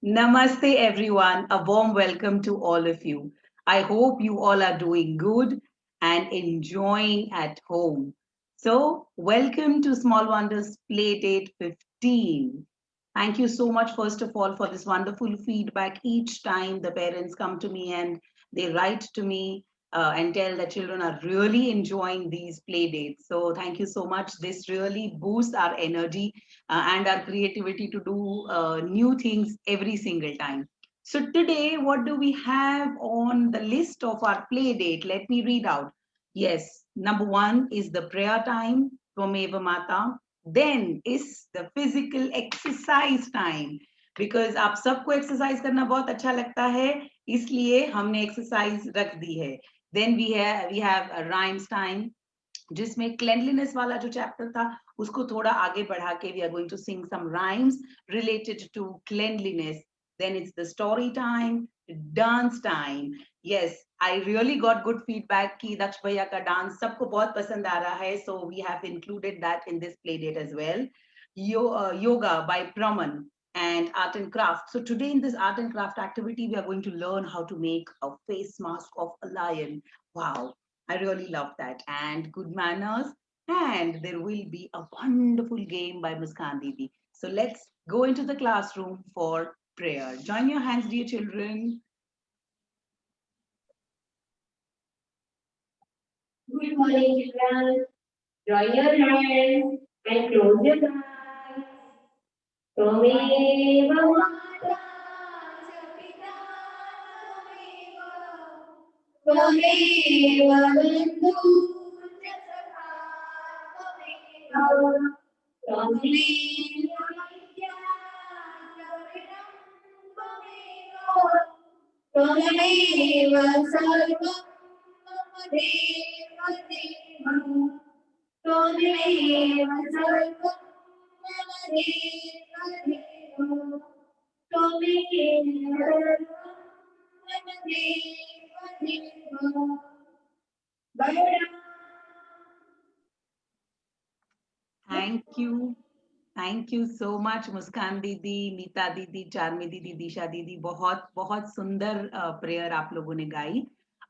Namaste, everyone. A warm welcome to all of you. I hope you all are doing good and enjoying at home. So, welcome to Small Wonders Playdate 15. Thank you so much, first of all, for this wonderful feedback. Each time the parents come to me and they write to me and tell that children are really enjoying these play dates. So, thank you so much. This really boosts our energy and our creativity to do new things every single time. So today, what do we have on the list of our play date? Let me read out. Yes, number one is the prayer time, Tvameva Mata. Then is the physical exercise time. Because आप सबको exercise करना बहुत अच्छा लगता है, इसलिए हमने exercise रख दी है. Then we have a rhymes time, जिसमें क्लेanलीनेस वाला जो चैप्टर था उसको थोड़ा आगे बढ़ा के we are going to sing some rhymes related to cleanliness. Then it's the story time, dance time. Yes, I really got good feedback कि दक्ष भैया का डांस सबको बहुत पसंद आ रहा है, so we have included that in this play date as well. Yoga by Praman and art and craft. So today in this art and craft activity, we are going to learn how to make a face mask of a lion. Wow, I really love that. And good manners. And there will be a wonderful game by Muskan Didi. So let's go into the classroom for prayer. Join your hands, dear children. Good morning, children. Join your hands and close your eyes. Tvameva Mata cha Pita Tvameva Bandhu cha Sakha Tvameva Vidya cha Vidam Tvameva Sarvam Mama Deva Deva Tvameva Sarvam Mama Deva Deva Tvameva Sarvam Mama Deva Deva Bye. Thank you. Thank you so much Muskaan दीदी, मीता दीदी, चार्मी दीदी, दिशा दीदी. बहुत बहुत सुंदर prayer आप लोगों ने गाई.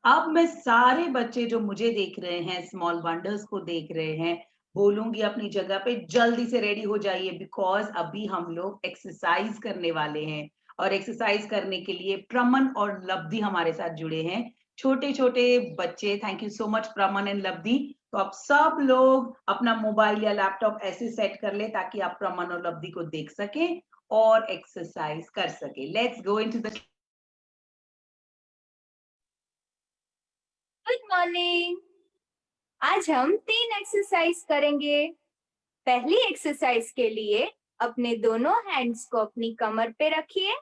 अब मैं सारे बच्चे जो मुझे देख रहे हैं, स्मॉल वंडर्स को देख रहे हैं, बोलूंगी अपनी जगह पे जल्दी से रेडी हो जाइए, बिकॉज अभी हम लोग एक्सरसाइज करने वाले हैं. और एक्सरसाइज करने के लिए प्रमन और लब्धि हमारे साथ जुड़े हैं. छोटे छोटे बच्चे, thank you so much Praman and Labdhi. तो आप सब लोग अपना मोबाइल या लैपटॉप ऐसे सेट कर ले ताकि आप प्रमन और लब्धि को देख सके और एक्सरसाइज कर सके. Let's go into the. Good morning. आज हम 3 एक्सरसाइज करेंगे. पहली एक्सरसाइज के लिए अपने दोनों हैंड्स को अपनी कमर पे रखिए.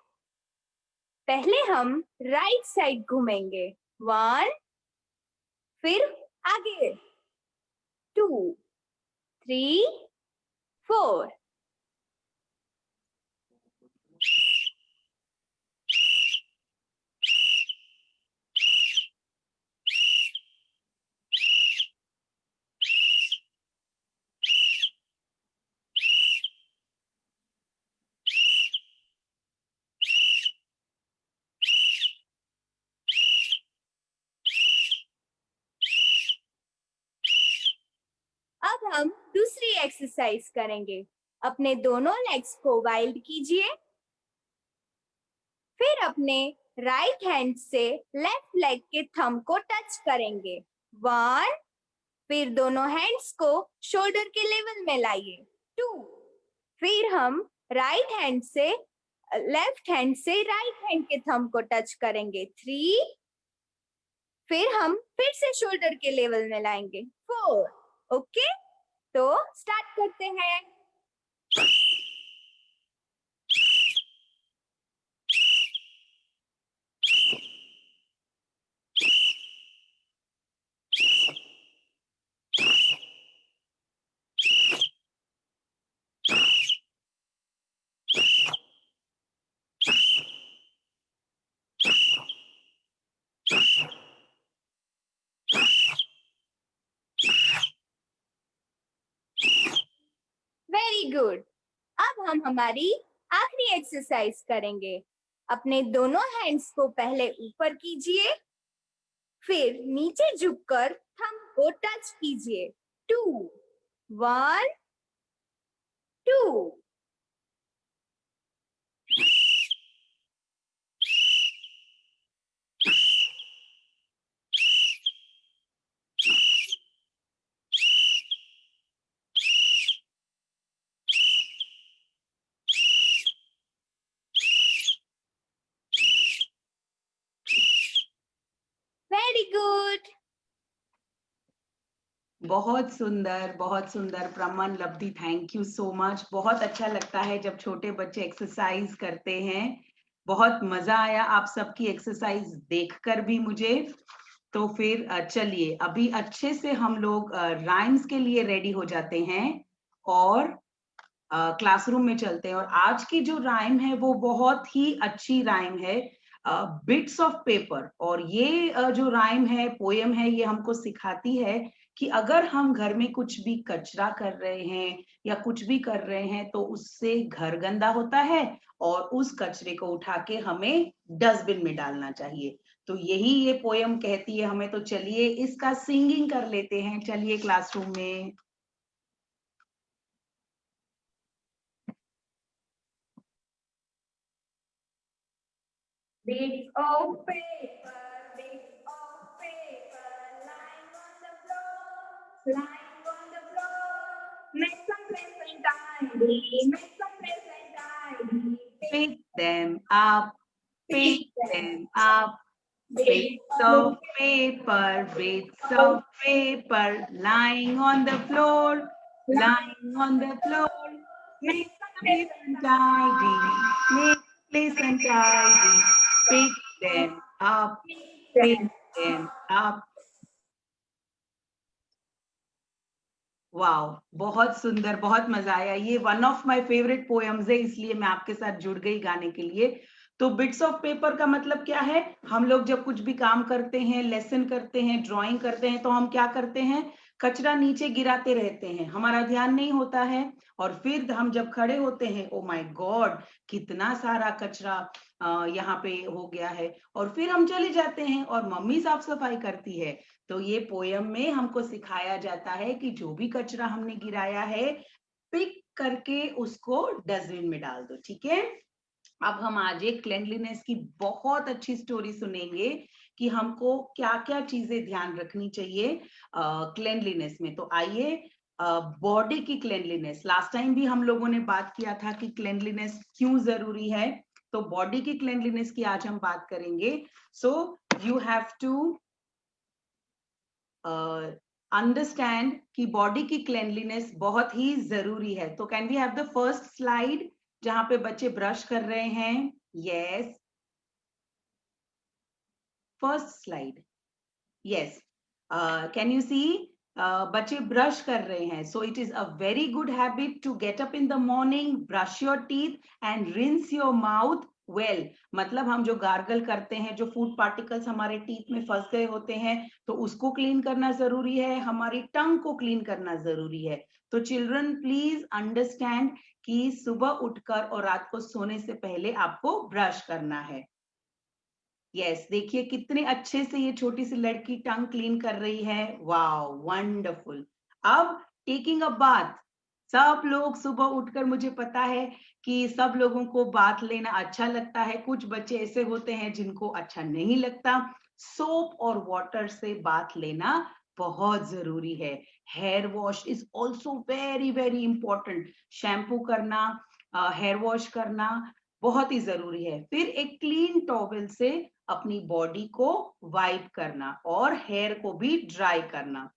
पहले हम राइट साइड घूमेंगे. 1, फिर आगे 2, 3, 4. अब हम दूसरी एक्सरसाइज करेंगे. अपने दोनों लेग्स को वाइड कीजिए. फिर अपने राइट हैंड से लेफ्ट लेग के थंब को टच करेंगे. 1, फिर दोनों हैंड्स को शोल्डर के लेवल में लाइए. 2, फिर हम राइट हैंड से लेफ्ट हैंड से राइट हैंड के थंब को टच करेंगे. 3, फिर हम फिर से शोल्डर के लेवल में लाएंगे. 4. ओके, तो स्टार्ट करते हैं. Very good. अब हम हमारी आखिरी एक्सरसाइज करेंगे. अपने दोनों हैंड्स को पहले ऊपर कीजिए, फिर नीचे झुककर थंब को टच कीजिए। 2 1 2 वेरी गुड। बहुत सुंदर प्रमन, लब्धि, थैंक यू सो मच। बहुत अच्छा लगता है जब छोटे बच्चे एक्सरसाइज करते हैं। बहुत मजा आया आप सबकी एक्सरसाइज देखकर भी मुझे। तो फिर चलिए अभी अच्छे से हम लोग राइम्स के लिए रेडी हो जाते हैं और क्लासरूम में चलते हैं। और आज की जो राइम है वो बहुत ही अच्छी राइम है, बिट्स ऑफ पेपर। और ये जो राइम है, पोयम है, ये हमको सिखाती है कि अगर हम घर में कुछ भी कचरा कर रहे हैं या कुछ भी कर रहे हैं तो उससे घर गंदा होता है और उस कचरे को उठा के हमें डस्टबिन में डालना चाहिए। तो यही ये पोयम कहती है हमें। तो चलिए इसका सिंगिंग कर लेते हैं, चलिए क्लासरूम में। Bits of paper, lying on the floor, lying on the floor. Make some place and tidy, make some place and tidy. Pick them up, pick them up. Bits of paper, lying on the floor, lying on the floor. Make place and tidy, make place and tidy. Pick them up, pick them up. Wow, बहुत सुंदर, बहुत मजा आया। ये one of my favourite poems है, इसलिए मैं आपके साथ जुड़ गई गाने के लिए। तो बिट्स ऑफ पेपर का मतलब क्या है? हम लोग जब कुछ भी काम करते हैं, लेसन करते हैं, ड्राइंग करते हैं, तो हम क्या करते हैं? कचरा नीचे गिराते रहते हैं, हमारा ध्यान नहीं होता है। और फिर हम जब खड़े होते हैं, ओ माय गॉड, कितना सारा कचरा यहाँ पे हो गया है। और फिर हम चले जाते हैं और मम्मी साफ सफाई करती है। तो ये पोयम में हमको सिखाया जाता है कि जो भी कचरा हमने गिराया है, पिक करके उसको डस्टबिन में डाल दो, ठीक है? अब हम आज एक क्लेanलीनेस की बहुत अच्छी स्टोरी सुनेंगे कि हमको क्या क्या चीजें ध्यान रखनी चाहिए क्लेanलीनेस में। तो आइए, बॉडी की क्लेanलीनेस, लास्ट टाइम भी हम लोगों ने बात किया था कि क्लेanलीनेस क्यों जरूरी है। तो बॉडी की क्लेanलीनेस की आज हम बात करेंगे। So you have to understand कि बॉडी की क्लेanलीनेस बहुत ही जरूरी है। तो can we have the first slide जहां पे बच्चे ब्रश कर रहे हैं? Yes, first slide. Yes, can you see? बच्चे ब्रश कर रहे हैं। So it is a very good habit to get up in the morning, brush your teeth and rinse your mouth well. मतलब हम जो गार्गल करते हैं, जो फूड पार्टिकल्स हमारे टीथ में फंस गए होते हैं, तो उसको क्लीन करना जरूरी है, हमारी टंग को क्लीन करना जरूरी है। तो चिल्ड्रन प्लीज अंडरस्टैंड कि सुबह उठकर और रात को सोने से पहले आपको ब्रश करना है। यस, देखिए कितने अच्छे से ये छोटी सी लड़की टंग क्लीन कर रही है। Wow, wonderful. अब टेकिंग अ बाथ, सब लोग सुबह उठकर, मुझे पता है कि सब लोगों को बाथ लेना अच्छा लगता है। कुछ बच्चे ऐसे होते हैं जिनको अच्छा नहीं लगता। सोप और वाटर से बाथ लेना बहुत जरूरी है। Hair wash is also very very important. Shampoo करना, हेयर वॉश करना बहुत ही जरूरी है। फिर एक क्लीन टॉवेल से अपनी बॉडी को वाइप करना और हेयर को भी ड्राई करना।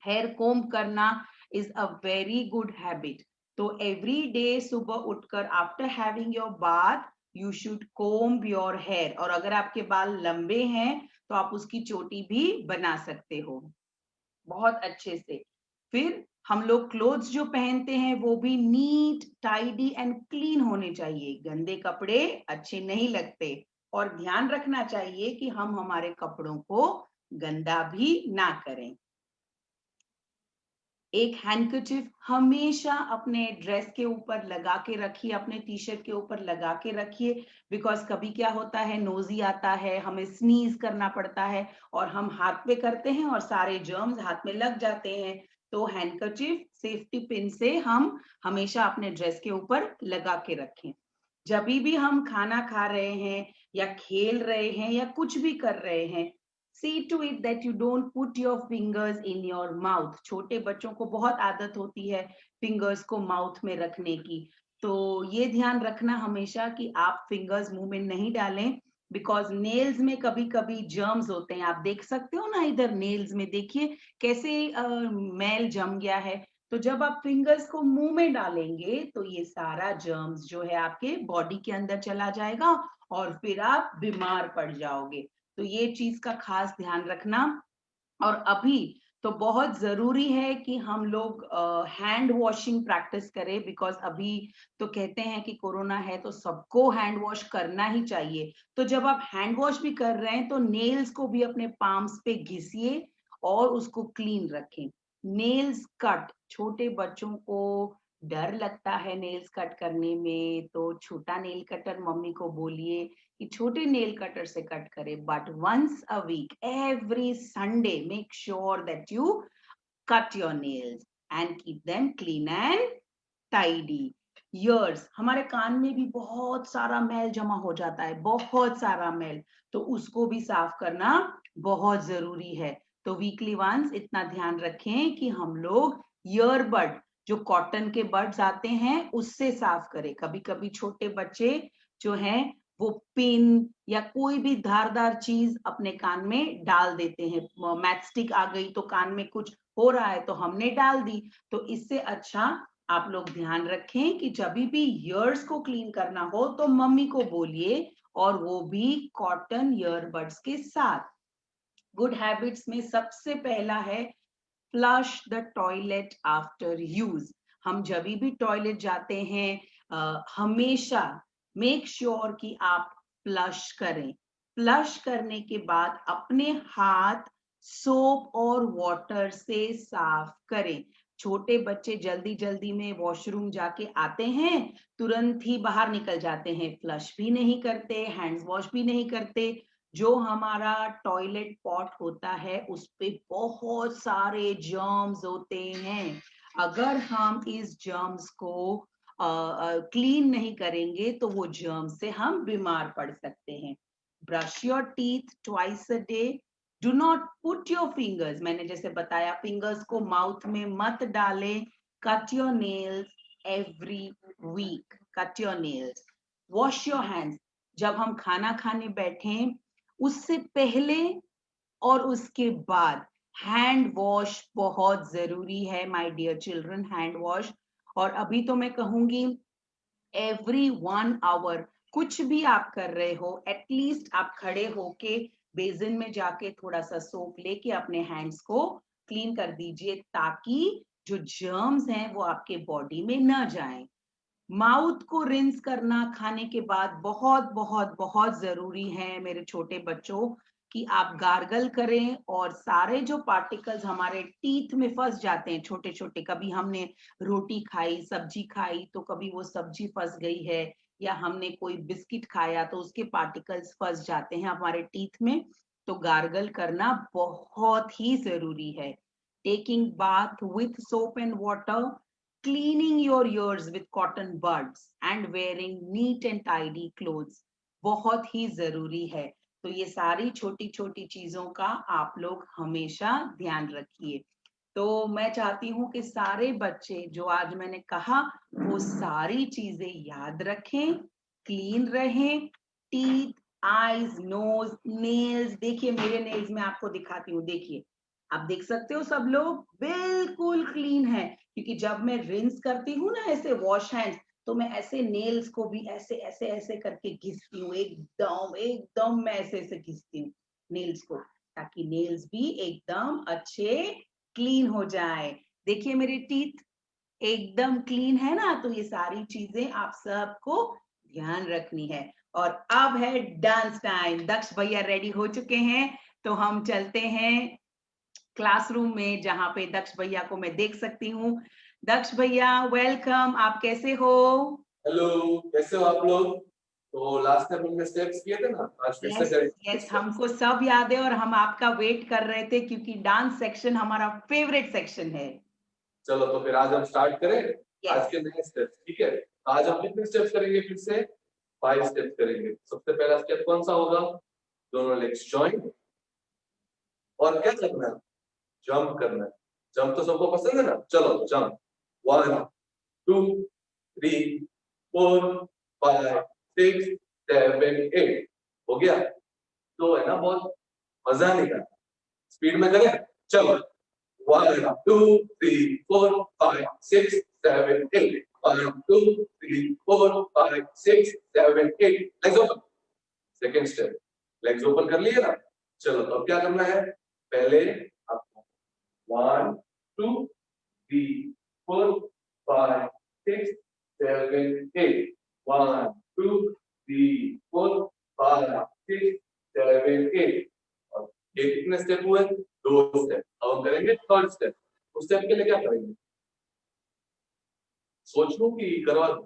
हेयर कोम्ब करना is a very good habit. तो एवरी डे सुबह उठकर after having your bath you should comb your hair. और अगर आपके बाल लंबे हैं तो आप उसकी चोटी भी बना सकते हो बहुत अच्छे से। फिर हम लोग क्लोथ्स जो पहनते हैं वो भी नीट, टाइडी एंड क्लीन होने चाहिए। गंदे कपड़े अच्छे नहीं लगते। और ध्यान रखना चाहिए कि हम हमारे कपड़ों को गंदा भी ना करें। एक हैंडकरचिफ हमेशा अपने ड्रेस के ऊपर लगा के रखिए, अपने टी शर्ट के ऊपर लगा के रखिए, बिकॉज कभी क्या होता है, नोजी आता है, हमें स्नीज करना पड़ता है और हम हाथ पे करते हैं और सारे जर्म्स हाथ में लग जाते हैं। तो हैंडकरचिफ सेफ्टी पिन से हम हमेशा अपने ड्रेस के ऊपर लगा के रखें। जब भी हम खाना खा रहे हैं या खेल रहे हैं या कुछ भी कर रहे हैं, see to it that you don't put your fingers in your mouth। छोटे बच्चों को बहुत आदत होती है फिंगर्स को माउथ में रखने की, तो ये ध्यान रखना हमेशा कि आप फिंगर्स मुंह में नहीं डालें, बिकॉज नेल्स में कभी कभी जर्म्स होते हैं। आप देख सकते हो ना, इधर नेल्स में देखिए कैसे मैल जम गया है। तो जब आप फिंगर्स को मुंह में डालेंगे तो ये सारा जर्म्स जो है आपके बॉडी के अंदर चला जाएगा और फिर आप बीमार पड़ जाओगे। तो ये चीज का खास ध्यान रखना। और अभी तो बहुत जरूरी है कि हम लोग हैंड वॉशिंग प्रैक्टिस करें, बिकॉज अभी तो कहते हैं कि कोरोना है तो सबको हैंड वॉश करना ही चाहिए। तो जब आप हैंड वॉश भी कर रहे हैं तो नेल्स को भी अपने पाम्स पे घिसिए और उसको क्लीन रखें। नेल्स कट, छोटे बच्चों को डर लगता है नेल्स कट करने में, तो छोटा नेल कटर मम्मी को बोलिए कि छोटे नेल कटर से कट करे, but once a week, every Sunday, make sure that you cut your nails and keep them clean and tidy. Ears, हमारे कान में भी बहुत सारा मैल जमा हो जाता है, बहुत सारा मैल, तो उसको भी साफ करना बहुत जरूरी है। तो वीकली वंस इतना ध्यान रखें कि हम लोग ईयरबड, जो कॉटन के बड्स आते हैं, उससे साफ करें। कभी कभी छोटे बच्चे जो हैं वो पिन या कोई भी धारदार चीज अपने कान में डाल देते हैं। मैचस्टिक आ गई तो कान में कुछ हो रहा है तो हमने डाल दी। तो इससे अच्छा आप लोग ध्यान रखें कि जब भी ईयर्स को क्लीन करना हो तो मम्मी को बोलिए, और वो भी कॉटन ईयरबड्स के साथ। गुड हैबिट्स में सबसे पहला है flush the toilet after use. हम जब भी टॉयलेट जाते हैं हमेशा मेक श्योर कि आप फ्लश करें। फ्लश करने के बाद अपने हाथ सोप और वाटर से साफ करें। छोटे बच्चे जल्दी जल्दी में वॉशरूम जाके आते हैं, तुरंत ही बाहर निकल जाते हैं, फ्लश भी नहीं करते, हैंड्स वॉश भी नहीं करते। जो हमारा टॉयलेट पॉट होता है उस पे बहुत सारे जर्म्स होते हैं। अगर हम इस जर्म्स को क्लीन नहीं करेंगे तो वो जर्म्स से हम बीमार पड़ सकते हैं। Brush your teeth twice a day. Do not put your fingers, मैंने जैसे बताया फिंगर्स को माउथ में मत डालें। Cut your nails every week, cut your nails. Wash your hands, जब हम खाना खाने बैठें उससे पहले और उसके बाद हैंड वॉश बहुत जरूरी है my dear children, hand wash. और अभी तो मैं कहूंगी एवरी 1 आवर, कुछ भी आप कर रहे हो एटलीस्ट आप खड़े होके बेसिन में जाके थोड़ा सा सोप लेके अपने हैंड्स को क्लीन कर दीजिए, ताकि जो जर्म्स हैं वो आपके बॉडी में न जाएं। माउथ को रिंस करना खाने के बाद बहुत बहुत बहुत जरूरी है मेरे छोटे बच्चों, कि आप गार्गल करें और सारे जो पार्टिकल्स हमारे टीथ में फंस जाते हैं छोटे छोटे, कभी हमने रोटी खाई, सब्जी खाई तो कभी वो सब्जी फंस गई है, या हमने कोई बिस्किट खाया तो उसके पार्टिकल्स फंस जाते हैं हमारे टीथ में, तो गार्गल करना बहुत ही जरूरी है। Taking bath with soap and water, cleaning your ears with cotton buds and wearing neat and tidy clothes बहुत ही जरूरी है। तो ये सारी छोटी छोटी चीजों का आप लोग हमेशा ध्यान रखिए। तो मैं चाहती हूँ कि सारे बच्चे जो आज मैंने कहा वो सारी चीजें याद रखें, क्लीन रहें। टीथ, आईज, नोज, नेल्स, देखिए मेरे नेल्स में आपको दिखाती हूँ, देखिए आप देख सकते हो सब लोग बिल्कुल क्लीन है, क्योंकि जब मैं रिंस करती हूँ ना ऐसे वॉश हैंड्स, तो मैं ऐसे नेल्स को भी ऐसे ऐसे ऐसे करके घिसती हूँ, एकदम एकदम मैं ऐसे ऐसे घिसती हूँ नेल्स को, ताकि नेल्स भी एकदम अच्छे क्लीन हो जाए। देखिए मेरे टीथ एकदम क्लीन है ना, तो ये सारी चीजें आप सबको ध्यान रखनी है। और अब है डांस टाइम। दक्ष भैया रेडी हो चुके हैं, तो हम चलते हैं क्लासरूम में, जहाँ पे दक्ष भैया को मैं देख सकती हूँ। दक्ष भैया वेलकम, आप कैसे हो? हेलो, कैसे हो आप लोग? तो लास्ट टाइम हमने स्टेप्स किए थे ना, आज फिर से करेंगे यस, steps। हमको सब याद है और हम आपका वेट कर रहे थे क्योंकि डांस सेक्शन हमारा फेवरेट सेक्शन है। चलो तो फिर आज हम स्टार्ट करें आज यस, के नए स्टेप्स, ठीक है? आज हम कितने स्टेप्स करेंगे? फिर से 5 स्टेप्स करेंगे। सबसे पहला स्टेप कौन सा होगा? दोनों लेग्स जॉइन और क्या करना है? जंप करना है। जंप तो सबको पसंद है ना? चलो जंप। 1 2 3 4 5 6 7 8 हो गया? तो है ना, बहुत मजा नहीं आता। स्पीड में करें, चलो 1 2 3 4 5 6 7 8 1 2 3 4 5 6 7 8 legs open. Second step, legs open कर लिए ना? चलो तो अब क्या करना है? पहले आपको 1 2 3 4 5 6 7 8 1 2 3 4 5 6 7 8 और ये कितने स्टेप हुए? 2 स्टेप। अब हम करेंगे थर्ड स्टेप। उस स्टेप के लिए क्या करेंगे? सोच लो कि करवा दो?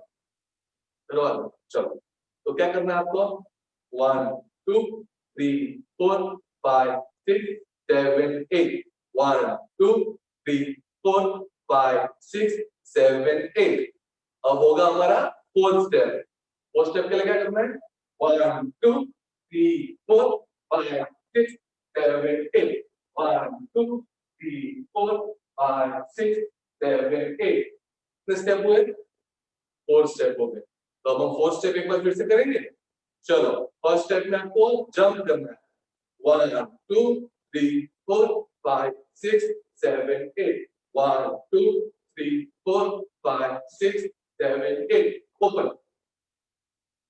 करवा दो। चलो तो क्या करना है आपको? 1 2 3 4 5 6 7 8 1 2 3 4 5 6 7 8। अब होगा हमारा फोर्थ स्टेप। फोर्थ स्टेप के लिए क्या करना है? 1 2 3 4 5 6 7 8 1 2 3 4 5 6 7 8। कितने स्टेप हुए? 4 स्टेप हो गए। तो अब हम फोर्थ स्टेप एक बार फिर से करेंगे। चलो फर्स्ट स्टेप में आपको जंप करना है। 1 2 3 4 5 6 7 8 1 2 3 4 5 6 7 8 ओपन।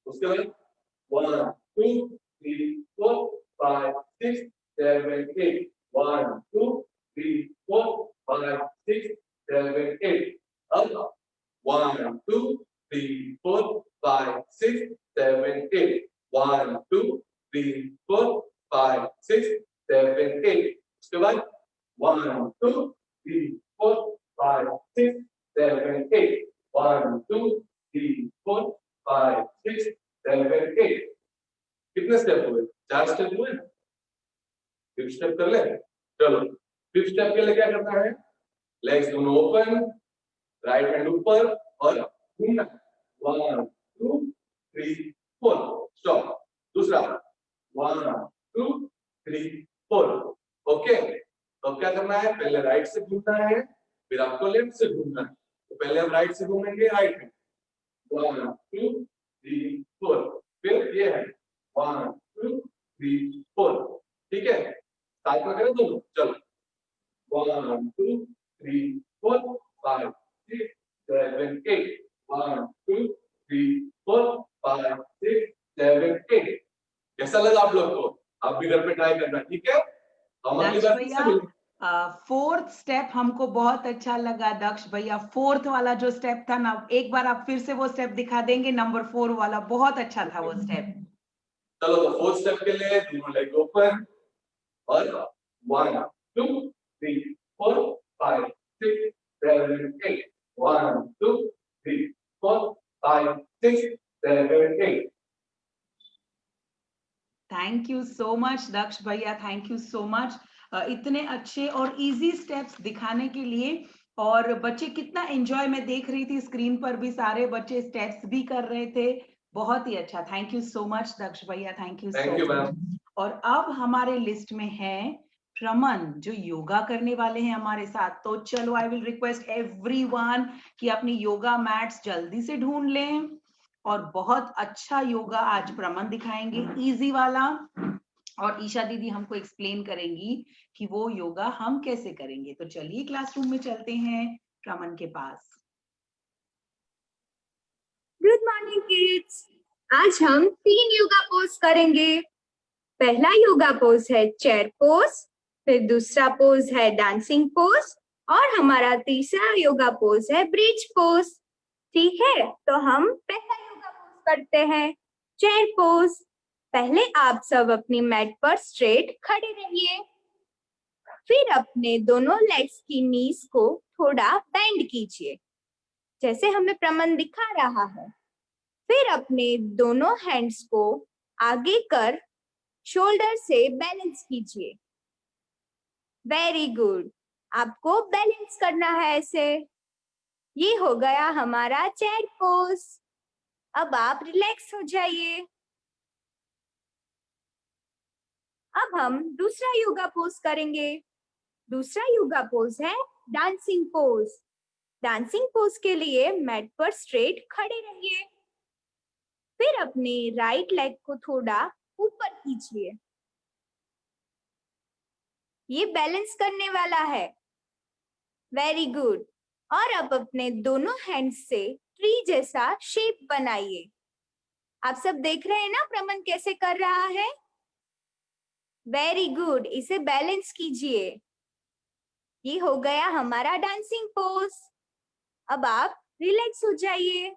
उसके बाद 1 2 3 4 5 6 7 8 1 2 3 4 5 6 7 8। अब 1 2 3 4 5 6 7 8 1 2 3 4 5 6 7 8। उसके बाद 1 2 3 4 5 6 7 8 1 2 3 4 5 6 7 8। कितने स्टेप हुए? 4 स्टेप हुए ना? फिफ्थ स्टेप कर ले। चलो फिफ्थ स्टेप के लिए क्या करना है? लेग्स दोनों ओपन, राइट हैंड ऊपर और घूमना। 1 2 3 4 स्टॉप। दूसरा 1 2 3 4। ओके, तो क्या करना है? पहले राइट से घूमना है, फिर आपको लेफ्ट से घूमना है। तो पहले हम राइट से घूमेंगे, राइट में 1 2 3 4। फिर ये है 1 2 3 4। ठीक है, साथ में करें दोनों। चलो 1 2 3 4 5 6 7 8 1 2 3 4 5 6 7 8। कैसा लगा आप लोग को? आप भी घर पे ट्राई करना, ठीक है? हम अगली दक्ष बार फिर से भैया मिलेंगे। फोर्थ स्टेप हमको बहुत अच्छा लगा। दक्ष भैया फोर्थ वाला जो स्टेप था ना, एक बार आप फिर से वो स्टेप दिखा देंगे? नंबर 4 वाला बहुत अच्छा था वो स्टेप। चलो तो फोर्थ स्टेप के लिए दोनों लेग ओपन और 1 2 3 4 5 6 7 8 1 2 3 4 5 6 7 8। थैंक यू सो मच दक्ष भैया, थैंक यू सो मच इतने अच्छे और इजी स्टेप्स दिखाने के लिए। और बच्चे कितना एंजॉय, मैं देख रही थी स्क्रीन पर भी सारे बच्चे स्टेप्स भी कर रहे थे। बहुत ही अच्छा, थैंक यू सो मच दक्ष भैया, thank you thank so you much. Ma'am. और अब हमारे लिस्ट में है प्रमन, जो योगा करने वाले हैं हमारे साथ। तो चलो आई विल रिक्वेस्ट एवरीवन कि अपनी योगा मैट्स जल्दी से ढूंढ लें। और बहुत अच्छा योगा आज प्रमन दिखाएंगे, इजी वाला। और ईशा दीदी हमको एक्सप्लेन करेंगी कि वो योगा हम कैसे करेंगे। तो चलिए क्लासरूम में चलते हैं प्रमन के पास। Good morning kids. आज हम 3 योगा पोज करेंगे। पहला योगा पोज है चेयर पोज, फिर दूसरा पोज है डांसिंग पोज और हमारा तीसरा योगा पोज है ब्रिज पोज। ठीक है, तो हम पहला योगा पोज करते हैं, चेयर पोज। पहले आप सब अपनी मैट पर स्ट्रेट खड़े रहिए। फिर अपने दोनों लेग्स की नीज को थोड़ा बेंड कीजिए, जैसे हमें प्रमन दिखा रहा है। फिर अपने दोनों हैंड्स को आगे कर शोल्डर से बैलेंस कीजिए। वेरी गुड, आपको बैलेंस करना है ऐसे। ये हो गया हमारा चेयर पोज। अब आप रिलैक्स हो जाइए। अब हम दूसरा योगा पोज करेंगे। दूसरा योगा पोज है डांसिंग पोज। डांसिंग पोज के लिए मैट पर स्ट्रेट खड़े रहिए। फिर अपने राइट लेग को थोड़ा ऊपर कीजिए। ये बैलेंस करने वाला है। Very good. और अब अपने दोनों हैंड्स से ट्री जैसा शेप बनाइए। आप सब देख रहे हैं ना प्रमन कैसे कर रहा है? वेरी गुड, इसे बैलेंस कीजिए। ये हो गया हमारा डांसिंग पोज। अब आप रिलैक्स हो जाइए।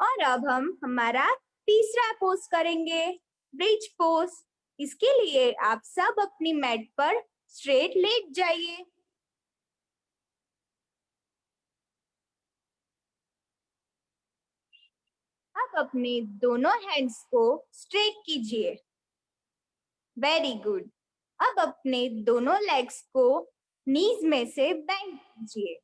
और अब हम हमारा तीसरा पोज करेंगे, ब्रिज पोज। इसके लिए आप सब अपनी मैट पर स्ट्रेट लेट जाइए। अब अपने दोनों हैंड्स को स्ट्रेट कीजिए। Very good. अब अपने दोनों लेग्स को नीज में से बेंड कीजिए,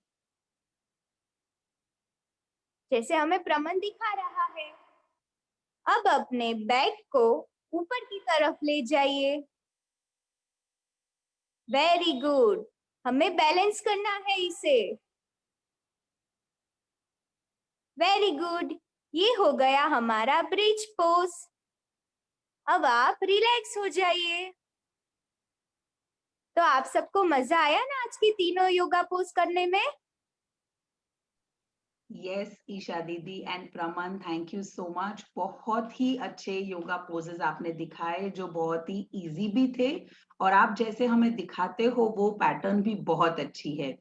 जैसे हमें प्रमन दिखा रहा है। अब अपने बैक को ऊपर की तरफ ले जाइए। वेरी गुड, हमें बैलेंस करना है इसे। वेरी गुड, ये हो गया हमारा ब्रिज पोज। अब आप रिलैक्स हो जाइए। तो आप सबको मजा आया ना आज की तीनों योगा पोज करने में? यस ईशा दीदी and Praman, thank you so much. बहुत ही अच्छे योगा पोजेस आपने दिखाए जो बहुत ही इजी भी थे, और आप जैसे हमें दिखाते हो वो पैटर्न भी बहुत अच्छी है।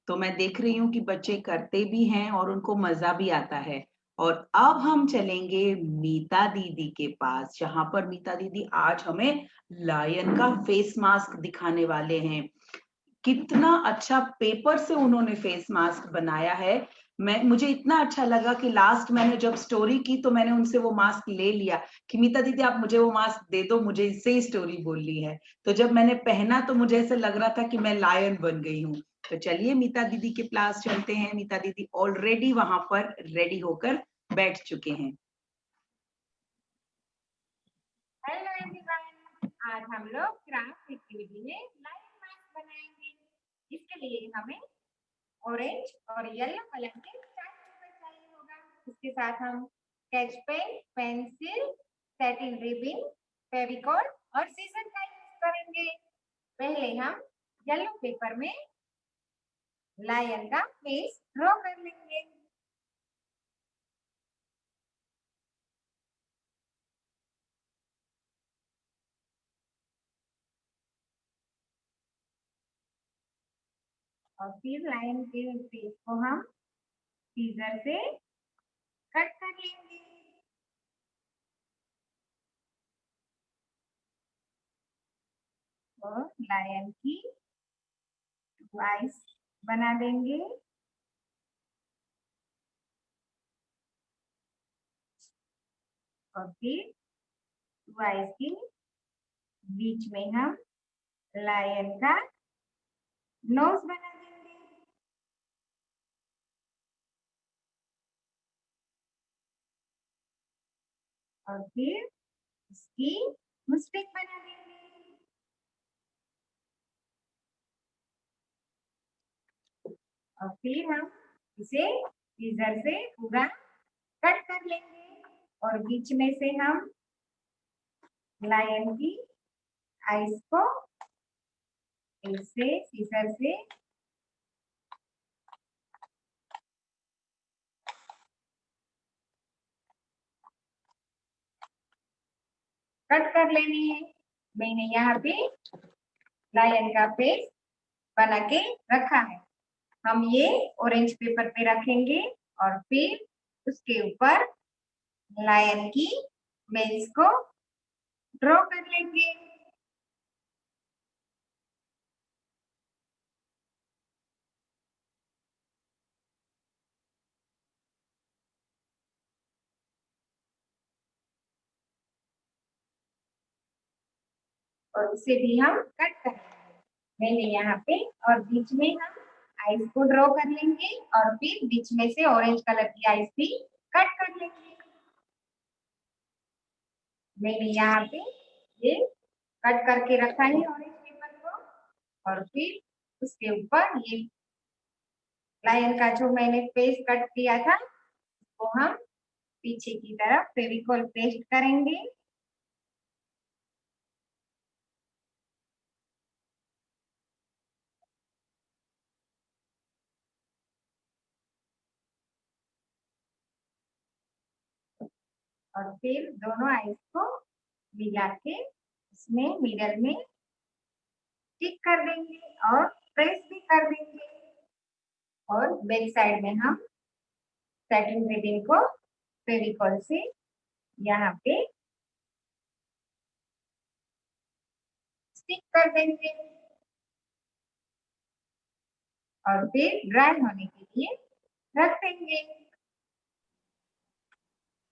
तो मैं देख रही हूँ कि बच्चे करते भी हैं और उनको मजा भी आता है। और अब हम चलेंगे मीता दीदी के पास, जहां पर मीता दीदी आज हमें लायन का फेस मास्क दिखाने वाले हैं। कितना अच्छा पेपर से उन्होंने फेस मास्क बनाया है। मुझे इतना अच्छा लगा कि लास्ट मैंने जब स्टोरी की तो मैंने उनसे वो मास्क ले लिया कि मीता दीदी आप मुझे वो मास्क दे दो, मुझे इससे ही स्टोरी बोलनी है। तो जब मैंने पहना तो मुझे ऐसा लग रहा था कि मैं लायन बन गई हूँ। तो चलिए मीता दीदी के पास चलते हैं। मीता दीदी ऑलरेडी वहां पर रेडी होकर बैठ चुके हैं। हेलो एवरीवन, आज हम लोग क्राफ्ट एक्टिविटी में लाइन मास्क बनाएंगे। इसके लिए हमें ऑरेंज और येलो कलर के चार्ट पेपर चाहिए होगा। इसके साथ हम sketch pen, pencil, satin ribbon, Fevicol और सीजर का यूज करेंगे। पहले हम येलो पेपर में लायन का फेस ड्रॉ कर लेंगे। और फिर लायन के फेस को हम सीजर से कट कर लेंगे। और लायन की आइस बना देंगे। और फिर आइस के बीच में हम लायन का नोज बना देंगे। और फिर इसकी मुस्टिक बना देंगे। और फिर हम इसे सीजर से पूरा कट कर लेंगे। और बीच में से हम लायन की आइस को ऐसे सीजर से कट कर लेनी है। मैंने यहाँ पे लायन का फेस बना के रखा है। हम ये ऑरेंज पेपर पे रखेंगे और फिर उसके ऊपर लायन की मेंस को ड्रॉ कर लेंगे। और उसे भी हम कट करेंगे। मैंने यहाँ पे और बीच में हम आइस को ड्रॉ कर लेंगे और फिर बीच में से ऑरेंज कलर की आइस भी कट कर लेंगे। मैंने यहाँ पे ये कट करके रखा है ऑरेंज पेपर को और फिर उसके ऊपर ये लायन का जो मैंने फेस कट किया था वो हम पीछे की तरफ फेविकॉल पेस्ट करेंगे। और फिर दोनों आइस को मिला के इसमें मिडल में स्टिक कर देंगे और प्रेस भी कर देंगे। और बैक साइड में हम सेटिंग रिबन को फेविकॉल से यहाँ पे स्टिक कर देंगे और फिर ड्राई होने के लिए रख देंगे।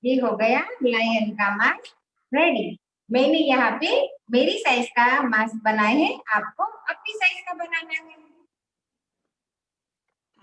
ये हो गया लायन का मास्क रेडी। मैंने यहाँ पे मेरी साइज का मास्क बनाए हैं, आपको अपनी साइज का बनाना है।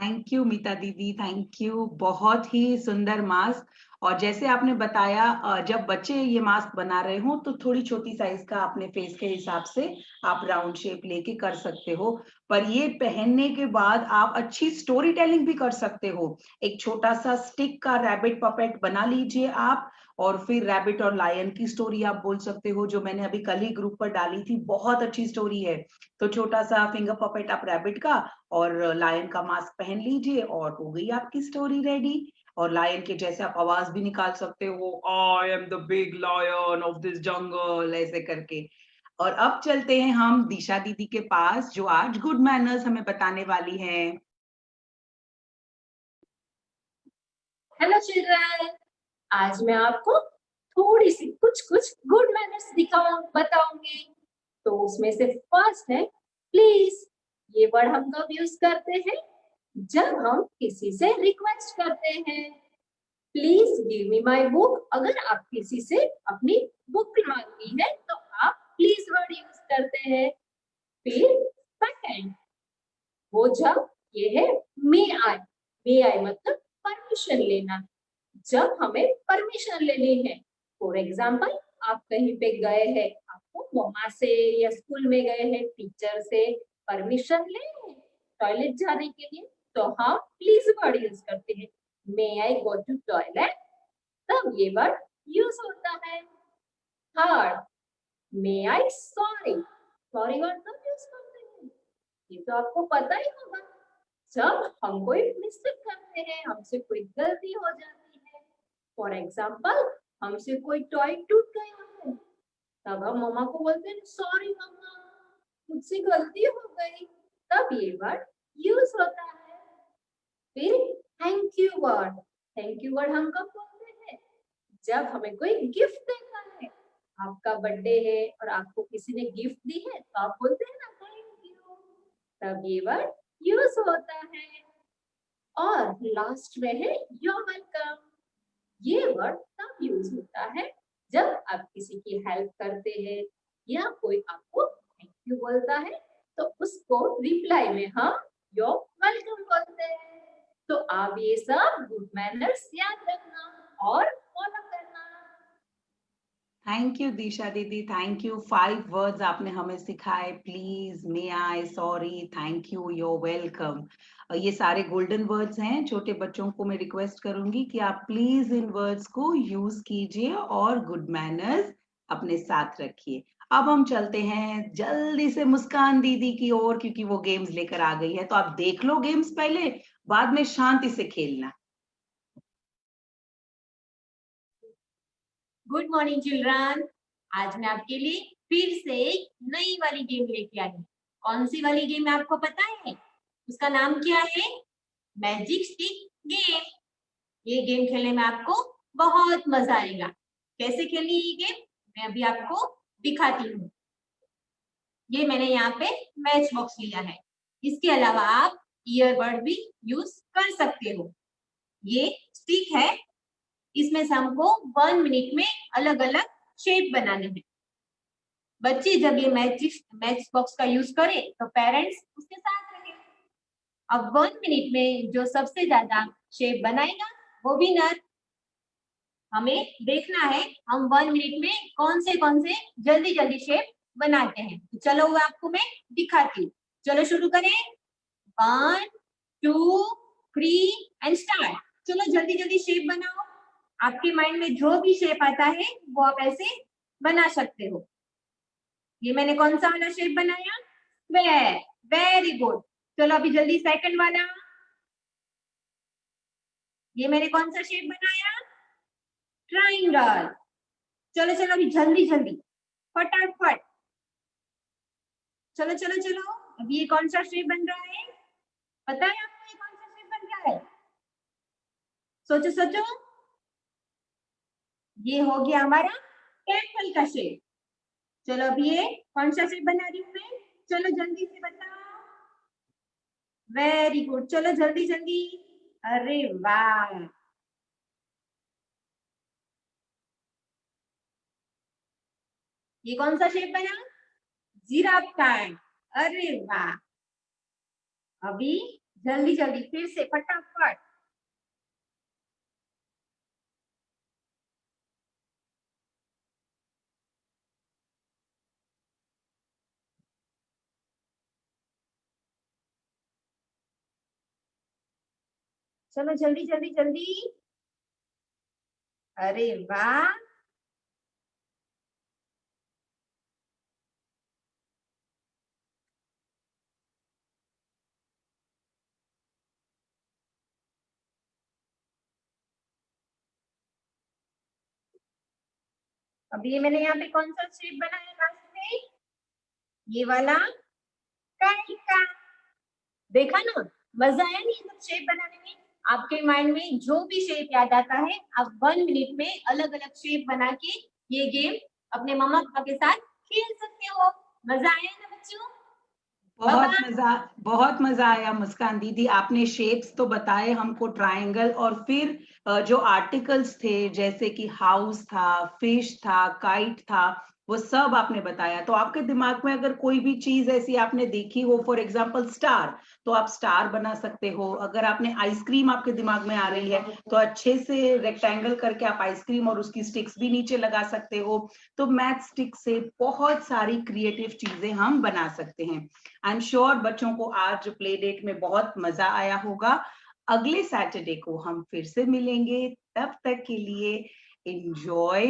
थैंक यू मीता दीदी, थैंक यू। बहुत ही सुंदर मास्क। और जैसे आपने बताया जब बच्चे ये मास्क बना रहे हो तो थोड़ी छोटी साइज का अपने फेस के हिसाब से आप राउंड शेप लेके कर सकते हो, पर ये पहनने के बाद आप अच्छी स्टोरी टेलिंग भी कर सकते हो। एक छोटा सा स्टिक का रैबिट पपेट बना लीजिए आप, और फिर रैबिट और लायन की स्टोरी आप बोल सकते हो, जो मैंने अभी कल ही ग्रुप पर डाली थी, बहुत अच्छी स्टोरी है। तो छोटा सा फिंगर पपेट आप रैबिट का और लायन का मास्क पहन लीजिए और हो गई आपकी स्टोरी रेडी। और लायन के जैसे आप आवाज भी निकाल सकते हो, I am the big lion of this jungle, ऐसे करके। और अब चलते हैं हम दिशा दीदी के पास, जो आज गुड मैनर्स हमें बताने वाली हैं। हेलो चिल्ड्रन, आज मैं आपको थोड़ी सी कुछ गुड मैनर्स बताऊंगी। तो उसमें से फर्स्ट है प्लीज। ये वर्ड हम कब यूज करते हैं? जब हम किसी से रिक्वेस्ट करते हैं, please give me my book. अगर आप किसी से अपनी बुक मांगनी है तो आप प्लीज वर्ड यूज करते हैं। फिर सेकंड, वो जब ये है मे आई मतलब परमिशन लेना। जब हमें परमिशन लेनी है, फॉर एग्जाम्पल आप कहीं पे गए हैं, आपको मम्मा से या स्कूल में गए हैं, टीचर से परमिशन ले टॉयलेट जाने के लिए, तो हम प्लीज वर्ड यूज करते हैं। मे आई गो टू टॉयलेट, तब ये वर्ड यूज होता है। थर्ड, मे आई सॉरी वर्ड कब यूज करते हैं? ये तो आपको पता ही होगा। जब हम कोई मिस्टेक करते हैं, हमसे कोई गलती हो जाती है, फॉर एग्जाम्पल हमसे कोई टॉय टूट गया है, तब हम मम्मा को बोलते हैं सॉरी मम्मा, मुझसे गलती हो गई, तब ये वर्ड यूज होता है। फिर थैंक यू वर्ड हम कब बोलते हैं? जब हमें कोई गिफ्ट देता है, आपका बर्थडे है और आपको किसी ने गिफ्ट दी है, तो आप बोलते हैं ना थैंक यू, तब ये वर्ड यूज होता है। और लास्ट में है योर वेलकम। ये वर्ड तब यूज होता है जब आप किसी की हेल्प करते हैं या कोई आपको थैंक यू बोलता है, तो उसको रिप्लाई में हम योर वेलकम बोलते हैं। तो आप ये सब गुड मैनर्स याद रखना और फॉलो करना। थैंक यू दिशा दीदी, थैंक यू। 5 वर्ड्स आपने हमें सिखाए, please, may I, sorry, thank you, your welcome. ये सारे गोल्डन वर्ड्स हैं। छोटे बच्चों को मैं रिक्वेस्ट करूंगी कि आप प्लीज इन वर्ड्स को यूज कीजिए और गुड मैनर्स अपने साथ रखिए। अब हम चलते हैं जल्दी से मुस्कान दीदी की ओर, क्योंकि वो गेम्स लेकर आ गई है। तो आप देख लो गेम्स पहले, बाद में शांति से खेलना। गुड मॉर्निंग चिल्ड्रन, आज मैं आपके लिए फिर से एक नई वाली गेम लेके आई हूँ। कौन सी वाली गेम है आपको पता है? उसका नाम क्या है? Magic stick game. ये गेम खेलने में आपको बहुत मजा आएगा। कैसे खेलनी है ये गेम, मैं अभी आपको दिखाती हूँ। ये मैंने यहाँ पे मैच बॉक्स लिया है। इसके अलावा आप ईयरबड भी यूज कर सकते हो। ये स्टिक है, इसमें से हमको 1 मिनट में अलग अलग शेप बनाने हैं। बच्चे जब ये मैच बॉक्स का यूज करें तो पेरेंट्स उसके साथ रहे। अब 1 मिनट में जो सबसे ज्यादा शेप बनाएगा वो विनर। हमें देखना है हम 1 मिनट में कौन से जल्दी जल्दी शेप बनाते हैं। तो चलो वो आपको मैं दिखाती हूँ। चलो शुरू करें। 1 2 3 एंड स्टार्ट। चलो जल्दी जल्दी शेप बनाओ। आपके माइंड में जो भी शेप आता है वो आप ऐसे बना सकते हो। ये मैंने कौन सा वाला शेप बनाया? स्क्वायर। Very good. चलो अभी जल्दी सेकंड वाला। ये मैंने कौन सा शेप बनाया? ट्राइंगल। चलो चलो अभी जल्दी जल्दी फटाफट। चलो चलो चलो अभी ये कौन सा शेप बन रहा है? पता है आपको ये कौन सा शेप बन रहा है? सोचो सोचो। ये हो गया हमारा टेम्पल का शेप। चलो अभी ये कौन सा शेप बना रही हूँ मैं? चलो जल्दी से बताओ। Very good. चलो जल्दी जल्दी। अरे वाह। ये कौन सा शेप बना? जिराफ का। अरे वाह। अभी जल्दी जल्दी फिर से फटाफट। चलो जल्दी जल्दी जल्दी। अरे वाह। अभी ये मैंने यहाँ पे कौन सा शेप बनाया लास्ट में? ये वाला काइट का। देखा ना, मजा आया नहीं सब शेप बनाने में? आपके माइंड में जो भी शेप याद आता है आप 1 मिनट में अलग अलग शेप बना के ये गेम अपने मम्मा पापा के साथ खेल सकते हो। मजा आया ना बच्चों? बहुत मजा आया मुस्कान दीदी। आपने शेप्स तो बताए हमको, ट्रायंगल, और फिर जो आर्टिकल्स थे जैसे कि हाउस था, फिश था, काइट था, वो सब आपने बताया। तो आपके दिमाग में अगर कोई भी चीज ऐसी आपने देखी हो, फॉर एग्जांपल स्टार, तो आप स्टार बना सकते हो। अगर आपने आइसक्रीम आपके दिमाग में आ रही है तो अच्छे से रेक्टेंगल करके आप आइसक्रीम और उसकी स्टिक्स भी नीचे लगा सकते हो। तो मैथ स्टिक से बहुत सारी क्रिएटिव चीजें हम बना सकते हैं। आई एम श्योर बच्चों को आज प्ले डेट में बहुत मजा आया होगा। अगले सैटरडे को हम फिर से मिलेंगे। तब तक के लिए enjoy,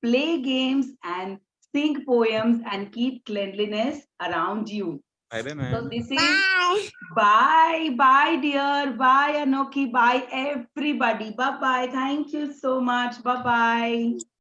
play games and sing poems and keep cleanliness around you. So this is bye dear, bye Anoki, bye everybody, bye bye. Thank you so much. Bye bye.